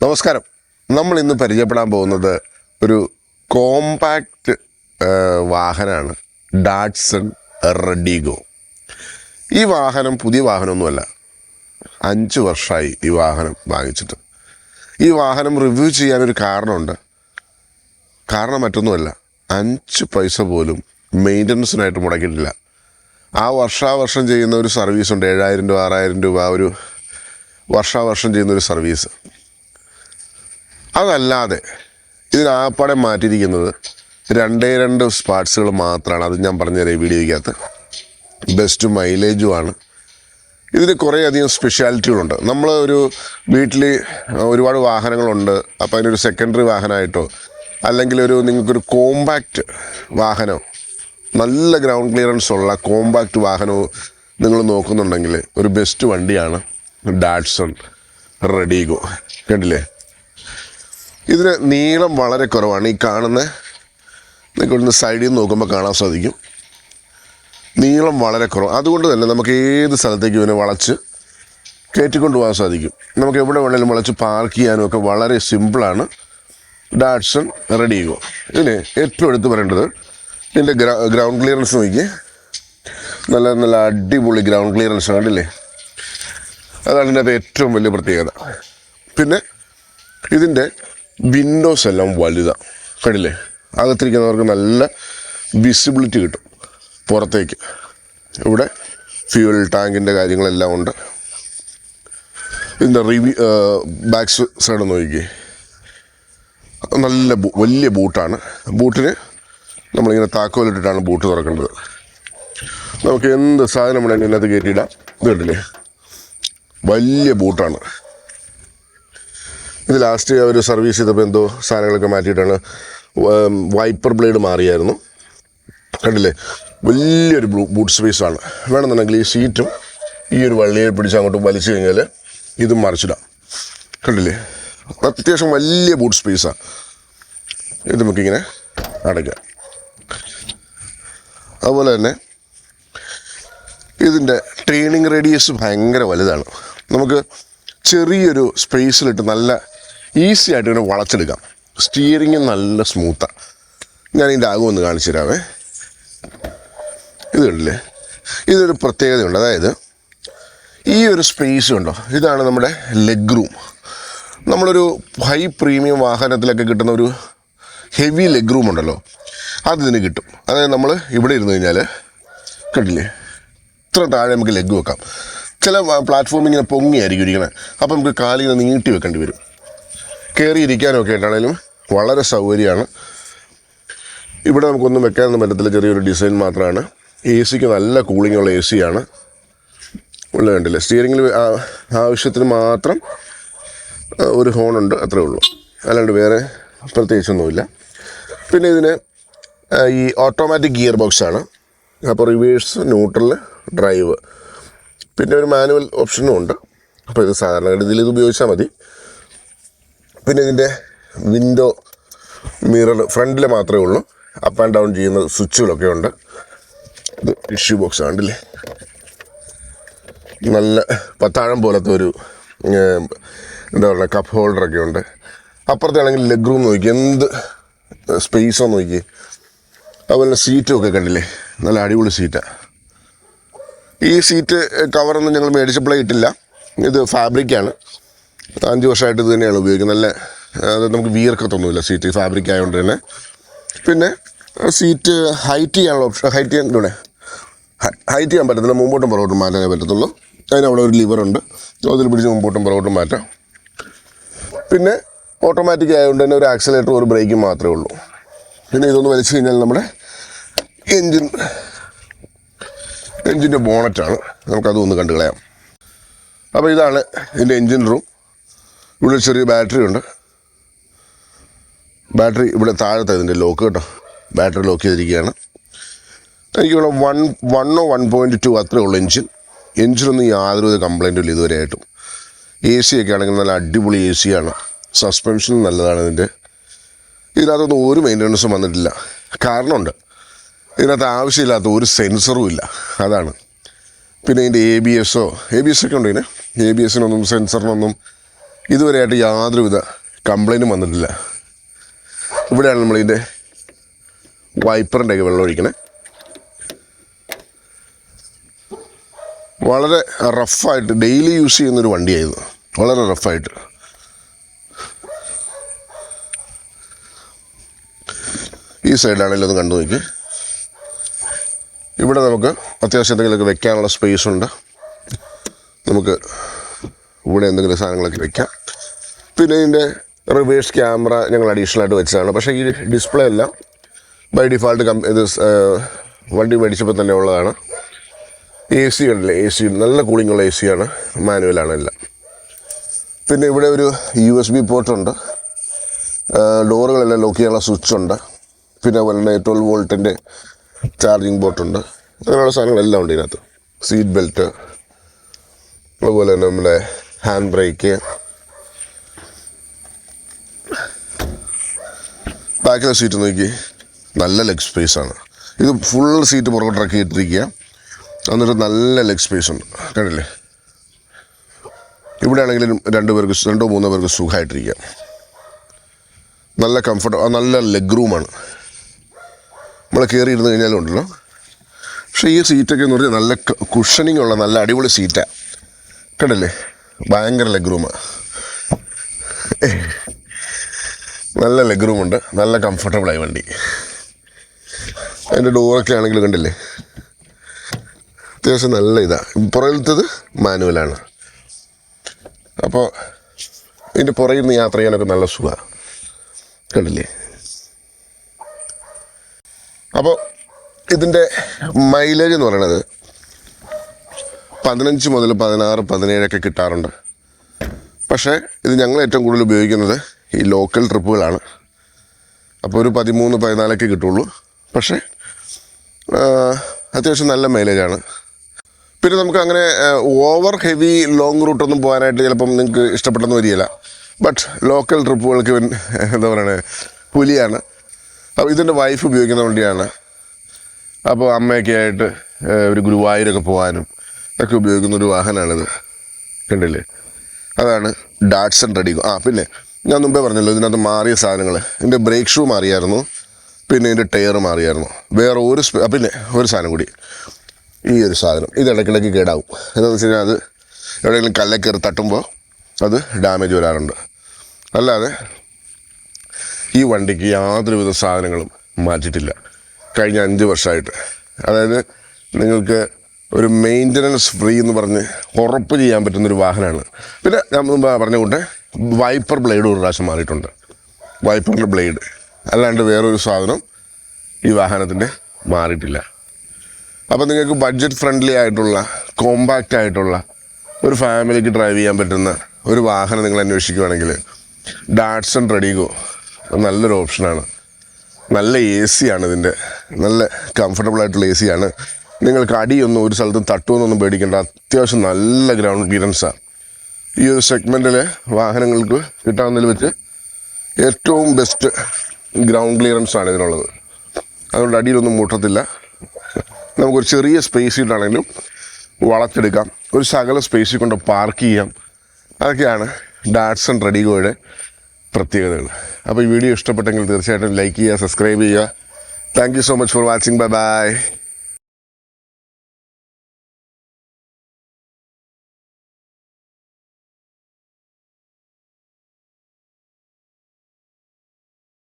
നമസ്കാരം. നമ്മൾ ഇന്ന് പരിചയപ്പെടാൻ പോകുന്നത് ഒരു കോമ്പാക്റ്റ് വാഹനമാണ്, ഡാറ്റ്സൺ റെഡിഗോ. ഈ വാഹനം പുതിയ വാഹനമൊന്നുമല്ല, 5 വർഷമായി ഈ വാഹനം വാങ്ങിച്ചിട്ട്. ഈ വാഹനം റിവ്യൂ ചെയ്യാനൊരു കാരണമുണ്ട്. കാരണം മറ്റൊന്നുമല്ല, 5 പൈസ പോലും മെയിൻ്റനൻസിനായിട്ട് മുടക്കിയിട്ടില്ല. ആ വർഷാവർഷം ചെയ്യുന്ന ഒരു സർവീസുണ്ട്, 7,000 രൂപ 6,000 രൂപ ഒരു വർഷാവർഷം ചെയ്യുന്നൊരു സർവീസ്. അതല്ലാതെ ഇതിനാപ്പാടെ മാറ്റിയിരിക്കുന്നത് 2 സ്പാർട്സുകൾ മാത്രമാണ്. അത് ഞാൻ പറഞ്ഞുതരാം ഈ വീഡിയോയ്ക്കകത്ത്. ബെസ്റ്റ് മൈലേജുമാണ്. ഇതിന് കുറേയധികം സ്പെഷ്യാലിറ്റികളുണ്ട്. നമ്മൾ ഒരു വീട്ടിൽ ഒരുപാട് വാഹനങ്ങളുണ്ട്, അപ്പോൾ അതിനൊരു സെക്കൻഡറി വാഹനമായിട്ടോ അല്ലെങ്കിൽ നിങ്ങൾക്കൊരു കോമ്പാക്റ്റ് വാഹനം, നല്ല ഗ്രൗണ്ട് ക്ലിയറൻസ് ഉള്ള കോമ്പാക്റ്റ് വാഹനവും നിങ്ങൾ നോക്കുന്നുണ്ടെങ്കിൽ ഒരു ബെസ്റ്റ് വണ്ടിയാണ് ഡാറ്റ്സൺ റെഡിഗോ. കണ്ടില്ലേ, ഇതിന് നീളം വളരെ കുറവാണ്. ഈ കാണുന്ന നിങ്ങൾക്കൊന്ന് സൈഡിൽ നിന്ന് നോക്കുമ്പോൾ കാണാൻ സാധിക്കും, നീളം വളരെ കുറവ്. അതുകൊണ്ട് തന്നെ നമുക്ക് ഏത് സ്ഥലത്തേക്കും ഇതിനെ വളച്ച് കയറ്റിക്കൊണ്ട് പോകാൻ സാധിക്കും. നമുക്ക് എവിടെ വേണമെങ്കിലും വളച്ച് പാർക്ക് ചെയ്യാനും ഒക്കെ വളരെ സിമ്പിളാണ് ഡാറ്റ്സൺ റെഡിഗോ. ഇതിന് ഏറ്റവും എടുത്ത് പറയേണ്ടത് ഇതിൻ്റെ ഗ്രൗണ്ട് ക്ലിയറൻസ് നോക്കി. നല്ല നല്ല അടിപൊളി ഗ്രൗണ്ട് ക്ലിയറൻസ് കണ്ടില്ലേ, അതാണ് ഇതിൻ്റെ അത് ഏറ്റവും വലിയ പ്രത്യേകത. പിന്നെ ഇതിൻ്റെ വിൻഡോസ് എല്ലാം വലുതാണ്, കണ്ടില്ലേ. അകത്തിരിക്കുന്നവർക്ക് നല്ല വിസിബിലിറ്റി കിട്ടും പുറത്തേക്ക്. ഇവിടെ ഫ്യൂൽ ടാങ്കിൻ്റെ കാര്യങ്ങളെല്ലാം ഉണ്ട്. ഇതിൻ്റെ ബാക്ക് സൈഡ് നോക്കിക്കേ, നല്ല വലിയ ബൂട്ടാണ്. ബൂട്ടിന് നമ്മളിങ്ങനെ താക്കോലിട്ടിട്ടാണ് ബൂട്ട് തുറക്കേണ്ടത്. നമുക്ക് എന്ത് സാധനം വേണമെങ്കിലും ഇതിനകത്ത് കയറ്റിയിടാം. ഇത് കണ്ടില്ലേ, വലിയ ബൂട്ടാണ്. ഇത് ലാസ്റ്റ് അവർ സർവീസ് ചെയ്തപ്പോൾ എന്തോ സാധനങ്ങളൊക്കെ മാറ്റിയിട്ടാണ്. വൈപ്പർ ബ്ലേഡ് മാറിയായിരുന്നു, കണ്ടില്ലേ. വലിയൊരു ബൂട്ട് സ്പേസാണ്. വേണമെന്നുണ്ടെങ്കിൽ ഈ സീറ്റും ഈ ഒരു വള്ളിയെ പിടിച്ച് അങ്ങോട്ട് വലിച്ചു കഴിഞ്ഞാൽ ഇതും മറിച്ചിടാം. കണ്ടില്ലേ, അത്യാവശ്യം വലിയ ബൂട്ട് സ്പേസാണ്. ഇത് നമുക്കിങ്ങനെ അടയ്ക്കാം. അതുപോലെ തന്നെ ഇതിൻ്റെ ട്രെയിനിങ് റേഡിയസ് ഭയങ്കര വലുതാണ്. നമുക്ക് ചെറിയൊരു സ്പേസിലിട്ട് നല്ല ഈസി ആയിട്ട് ഇങ്ങനെ വളച്ചെടുക്കാം. സ്റ്റിയറിങ് നല്ല സ്മൂത്താണ്. ഞാൻ ഇതിൻ്റെ ആകും ഒന്ന് കാണിച്ചു തരാമേ. ഇത് കണ്ടില്ലേ, ഇതൊരു പ്രത്യേകതയുണ്ട്. അതായത് ഈ ഒരു സ്പേസ് ഉണ്ടോ, ഇതാണ് നമ്മുടെ ലെഗ് റൂം. നമ്മളൊരു ഹൈ പ്രീമിയം വാഹനത്തിലൊക്കെ കിട്ടുന്ന ഒരു ഹെവി ലെഗ് റൂം ഉണ്ടല്ലോ, അതിന് കിട്ടും. അതായത് നമ്മൾ ഇവിടെ ഇരുന്ന് കഴിഞ്ഞാൽ കണ്ടില്ലേ, ഇത്ര താഴെ നമുക്ക് ലെഗ് വെക്കാം. ചില പ്ലാറ്റ്ഫോം ഇങ്ങനെ പൊങ്ങിയായിരിക്കും ഇരിക്കണേ, അപ്പോൾ നമുക്ക് കാലിങ്ങനെ നീട്ടി വെക്കേണ്ടി വരും. കയറിയിരിക്കാനൊക്കെ ആയിട്ടാണെങ്കിലും വളരെ സൗകര്യമാണ്. ഇവിടെ നമുക്കൊന്നും വെക്കാനൊന്നും പറ്റത്തില്ല, ചെറിയൊരു ഡിസൈൻ മാത്രമാണ്. എ സിക്ക് നല്ല കൂളിങ്ങുള്ള എ സിയാണ് ഉള്ളത്. കണ്ടില്ലേ, സ്റ്റിയറിങ്ങിൽ ആവശ്യത്തിന് മാത്രം ഒരു ഹോണുണ്ട്, അത്രേ ഉള്ളൂ. അല്ലാണ്ട് വേറെ പ്രത്യേകിച്ചൊന്നുമില്ല. പിന്നെ ഇതിന് ഈ ഓട്ടോമാറ്റിക് ഗിയർ ബോക്സാണ്. അപ്പോൾ റിവേഴ്സ്, ന്യൂട്രൽ, ഡ്രൈവ്, പിന്നെ ഒരു മാനുവൽ ഓപ്ഷനും ഉണ്ട്. അപ്പോൾ ഇത് സാധാരണ ഇത് ഉപയോഗിച്ചാൽ മതി. പിന്നെ ഇതിൻ്റെ വിൻഡോ മിറർ ഫ്രണ്ടിൽ മാത്രമേ ഉള്ളൂ. അപ്പ് ആൻഡ് ഡൗൺ ചെയ്യുന്ന സ്വിച്ചുകളൊക്കെ ഉണ്ട്. ഇത് ടിഷ്യൂ ബോക്സ് കണ്ടില്ലേ, നല്ല പത്താഴം പോലത്തെ ഒരു എന്താ പറയുക കപ്പ് ഹോൾഡറൊക്കെ ഉണ്ട്. അപ്പുറത്താണെങ്കിൽ ലെഗ് റൂം നോക്കി, എന്ത് സ്പേസോ നോക്കി. അതുപോലെ സീറ്റും ഒക്കെ കണ്ടില്ലേ, നല്ല അടിപൊളി സീറ്റാണ്. ഈ സീറ്റ് കവറൊന്നും ഞങ്ങൾ മേടിച്ചപ്പോഴേ ഇട്ടില്ല. ഇത് ഫാബ്രിക്കാണ്. 5 വർഷമായിട്ട് ഇത് തന്നെയാണ് ഉപയോഗിക്കുന്നത്. നല്ല നമുക്ക് വിയർക്കത്തൊന്നുമില്ല സീറ്റ്, ഫാബ്രിക് ആയതുകൊണ്ട് തന്നെ. പിന്നെ സീറ്റ് ഹൈറ്റ് ചെയ്യാനുള്ള ഓപ്ഷൻ, ഹൈറ്റ് ചെയ്യാൻ പറ്റത്തില്ല, മുമ്പോട്ടും പുറകോട്ടും മാറ്റാനേ പറ്റത്തുള്ളൂ. അതിനവിടെ ഒരു ലിവറുണ്ട്, അതിൽ പിടിച്ച് മുമ്പോട്ടും പുറകോട്ടും മാറ്റാം. പിന്നെ ഓട്ടോമാറ്റിക് ആയതുകൊണ്ട് തന്നെ ഒരു ആക്സിലേറ്ററും ഒരു ബ്രേക്കും മാത്രമേ ഉള്ളൂ. പിന്നെ ഇതൊന്ന് വലിച്ചു കഴിഞ്ഞാൽ നമ്മുടെ എൻജിൻ്റെ ബോണറ്റാണ്, നമുക്കതൊന്ന് കണ്ടു കളയാം. അപ്പോൾ ഇതാണ് ഇതിൻ്റെ എൻജിൻ റൂം. ഇവിടെ ചെറിയ ബാറ്ററി ഉണ്ട്. ബാറ്ററി ഇവിടെ താഴത്തെ ഇതിൻ്റെ ലോക്ക് കേട്ടോ, ബാറ്ററി ലോക്ക് ചെയ്തിരിക്കുകയാണ്. എനിക്കിവിടെ 1.2 അത്രേ ഉള്ളൂ എൻജിനൊന്നും യാതൊരു കംപ്ലൈൻറ്റും ഇല്ല ഇതുവരെ ആയിട്ടും. എ സി ഒക്കെ ആണെങ്കിൽ നല്ല അടിപൊളി എ സിയാണ്. സസ്പെൻഷനും നല്ലതാണ് ഇതിനകത്തൊന്നും ഒരു മെയിൻ്റനൻസും വന്നിട്ടില്ല. കാരണമുണ്ട്, ഇതിനകത്ത് ആവശ്യമില്ലാത്ത ഒരു സെൻസറും ഇല്ല, അതാണ്. പിന്നെ ഇതിൻ്റെ എ ബി എസ് ഒക്കെ ഉണ്ട്. ഇതിന് എ ബി എസിനൊന്നും സെൻസറിനൊന്നും ഇതുവരെയായിട്ട് യാതൊരുവിധ കംപ്ലൈൻറ്റും വന്നിട്ടില്ല. ഇവിടെയാണ് നമ്മളിതിൻ്റെ വൈപ്പറിൻ്റെയൊക്കെ വെള്ളം ഒഴിക്കണേ. വളരെ റഫായിട്ട് ഡെയിലി യൂസ് ചെയ്യുന്നൊരു വണ്ടിയായിരുന്നു, വളരെ റഫായിട്ട്. ഈ സൈഡാണെങ്കിലും ഒന്ന് കണ്ടു നോക്കി. ഇവിടെ നമുക്ക് അത്യാവശ്യം എന്തെങ്കിലുമൊക്കെ വെക്കാനുള്ള സ്പേസ് ഉണ്ട്. നമുക്ക് ഇവിടെ എന്തെങ്കിലും സാധനങ്ങളൊക്കെ വെക്കാം. പിന്നെ ഇതിൻ്റെ റിവേഴ്സ് ക്യാമറ ഞങ്ങൾ അഡീഷണൽ ആയിട്ട് വെച്ചതാണ്. പക്ഷേ ഈ ഡിസ്പ്ലേ എല്ലാം ബൈ ഡിഫാൾട്ട് ഇത് വണ്ടി മേടിച്ചപ്പോൾ തന്നെ ഉള്ളതാണ്. AC ഉണ്ടല്ലേ, AC നല്ല കൂളിങ്ങുള്ള AC ആണ്, മാനുവലാണ് എല്ലാം. പിന്നെ ഇവിടെ ഒരു USB പോർട്ടുണ്ട്, ഡോറുകളെല്ലാം ലോക്ക് ചെയ്യാനുള്ള സ്വിച്ചുണ്ട്. പിന്നെ അതുപോലെ തന്നെ 12 വോൾട്ടിൻ്റെ ചാർജിങ് പോർട്ടുണ്ട്. അങ്ങനെയുള്ള സാധനങ്ങളെല്ലാം ഉണ്ട് ഇതിനകത്ത്. സീറ്റ് ബെൽറ്റ്, അതുപോലെ തന്നെ നമ്മുടെ ഹാൻഡ് ബ്രേക്ക്. ബാക്കിലെ സീറ്റ് നോക്കി, നല്ല ലെഗ് സ്പേസാണ്. ഇത് ഫുൾ സീറ്റ് പുറകോട്ടിറക്കി ഇട്ടിരിക്കുക, എന്നിട്ട് നല്ല ലെഗ് സ്പേസ് ഉണ്ട്, കണ്ടില്ലേ. ഇവിടെ ആണെങ്കിലും 2-3 പേർക്ക് സുഖമായിട്ടിരിക്കാം. നല്ല കംഫർട്ട്, നല്ല ലെഗ് റൂമാണ്. നമ്മൾ കയറി ഇരുന്ന് കഴിഞ്ഞാലും ഉണ്ടല്ലോ. പക്ഷേ ഈ സീറ്റൊക്കെ എന്ന് പറഞ്ഞാൽ നല്ല കുഷനിങ് ഉള്ള നല്ല അടിപൊളി സീറ്റാണ്, കണ്ടില്ലേ. ഭയങ്കര ലെഗ് റൂമാണ്, നല്ല ലെഗ് റൂമുണ്ട്, നല്ല കംഫർട്ടബിളായി വണ്ടി. അതിൻ്റെ ഡോറൊക്കെ ആണെങ്കിലും കണ്ടില്ലേ, അത്യാവശ്യം നല്ല ഇതാണ്. പുറകിലത്തേത് മാനുവലാണ്. അപ്പോൾ ഇതിൻ്റെ പുറകിൽ നിന്ന് യാത്ര ചെയ്യാനൊക്കെ നല്ല സുഖമാണ്, കണ്ടില്ലേ. അപ്പോൾ ഇതിൻ്റെ മൈലേജ് എന്ന് പറയുന്നത് 15 മുതൽ 16, 17 കിട്ടാറുണ്ട്. പക്ഷേ ഇത് ഞങ്ങൾ ഏറ്റവും കൂടുതൽ ഉപയോഗിക്കുന്നത് ഈ ലോക്കൽ ട്രിപ്പുകളാണ്. അപ്പോൾ ഒരു 13, 14 കിട്ടുള്ളൂ. പക്ഷേ അത്യാവശ്യം നല്ല മൈലേജാണ്. പിന്നെ നമുക്ക് അങ്ങനെ ഓവർ ഹെവി ലോങ് റൂട്ടൊന്നും പോകാനായിട്ട് ചിലപ്പം നിങ്ങൾക്ക് ഇഷ്ടപ്പെട്ടെന്ന് വരികയില്ല. ബട്ട് ലോക്കൽ ട്രിപ്പുകൾക്ക് എന്താ പറയുക, പുലിയാണ്. അപ്പോൾ ഇതിൻ്റെ വൈഫ് ഉപയോഗിക്കുന്ന വണ്ടിയാണ്. അപ്പോൾ അമ്മയൊക്കെ ആയിട്ട് ഒരു ഗുരുവായൂരൊക്കെ പോകാനും ഒക്കെ ഉപയോഗിക്കുന്നൊരു വാഹനമാണിത്, കണ്ടില്ലേ. അതാണ് ഡാറ്റ്സൺ റെഡിഗോ. പിന്നെ ഞാൻ മുമ്പേ പറഞ്ഞല്ലോ, ഇതിനകത്ത് മാറിയ സാധനങ്ങൾ. ഇതിൻ്റെ ബ്രേക്ക് ഷൂ മാറിയായിരുന്നു, പിന്നെ ഇതിൻ്റെ ടയർ മാറിയായിരുന്നു. വേറെ പിന്നെ ഒരു സാധനം കൂടി, ഈ ഒരു സാധനം ഇത് ഇടയ്ക്കിടയ്ക്ക് കേടാവും. എന്താണെന്ന് വെച്ച് കഴിഞ്ഞാൽ അത് എവിടെയെങ്കിലും കല്ലെ കയറി തട്ടുമ്പോൾ അത് ഡാമേജ് വരാറുണ്ട്. അല്ലാതെ ഈ വണ്ടിക്ക് യാതൊരുവിധ സാധനങ്ങളും മാറ്റിയിട്ടില്ല കഴിഞ്ഞ 5 വർഷമായിട്ട്. അതായത് നിങ്ങൾക്ക് ഒരു മെയിൻ്റനൻസ് ഫ്രീ എന്ന് പറഞ്ഞ് ഉറപ്പ് ചെയ്യാൻ പറ്റുന്നൊരു വാഹനമാണ്. പിന്നെ ഞാൻ മുമ്പ് പറഞ്ഞ കൂട്ടെ വൈപ്പർ ബ്ലേഡ് ഒരു പ്രാവശ്യം മാറിയിട്ടുണ്ട്, വൈപ്പറിൻ്റെ ബ്ലേഡ്. അല്ലാണ്ട് വേറൊരു സാധനം ഈ വാഹനത്തിൻ്റെ മാറിയിട്ടില്ല. അപ്പോൾ നിങ്ങൾക്ക് ബഡ്ജറ്റ് ഫ്രണ്ട്ലി ആയിട്ടുള്ള, കോമ്പാക്റ്റ് ആയിട്ടുള്ള ഒരു ഫാമിലിക്ക് ഡ്രൈവ് ചെയ്യാൻ പറ്റുന്ന ഒരു വാഹനം നിങ്ങൾ അന്വേഷിക്കുകയാണെങ്കിൽ ഡാറ്റ്സൺ റെഡിഗോ നല്ലൊരു ഓപ്ഷനാണ്. നല്ല AC ആണ് ഇതിൻ്റെ, നല്ല കംഫർട്ടബിൾ ആയിട്ടുള്ള AC ആണ്. നിങ്ങൾക്ക് അടിയൊന്നും ഒരു സ്ഥലത്തും തട്ടുമെന്നൊന്നും പേടിക്കേണ്ട, അത്യാവശ്യം നല്ല ഗ്രൗണ്ട് ക്ലിയറൻസാണ്. ഈ ഒരു സെഗ്മെൻറ്റിൽ വാഹനങ്ങൾക്ക് കിട്ടാവുന്നതിൽ വെച്ച് ഏറ്റവും ബെസ്റ്റ് ഗ്രൗണ്ട് ക്ലിയറൻസാണ് ഇതിനുള്ളത്. അതുകൊണ്ട് അടിയിലൊന്നും മുട്ടത്തില്ല. നമുക്കൊരു ചെറിയ സ്പേസ് ഇട്ടാണെങ്കിലും വളച്ചെടുക്കാം, ഒരു ശകല സ്പേസിൽ കൊണ്ട് പാർക്ക് ചെയ്യാം. അതൊക്കെയാണ് ഡാറ്റ്സൺ റെഡിഗോയുടെ പ്രത്യേകതകൾ. അപ്പോൾ ഈ വീഡിയോ ഇഷ്ടപ്പെട്ടെങ്കിൽ തീർച്ചയായിട്ടും ലൈക്ക് ചെയ്യുക, സബ്സ്ക്രൈബ് ചെയ്യുക. Thank you so much for watching. Bye bye.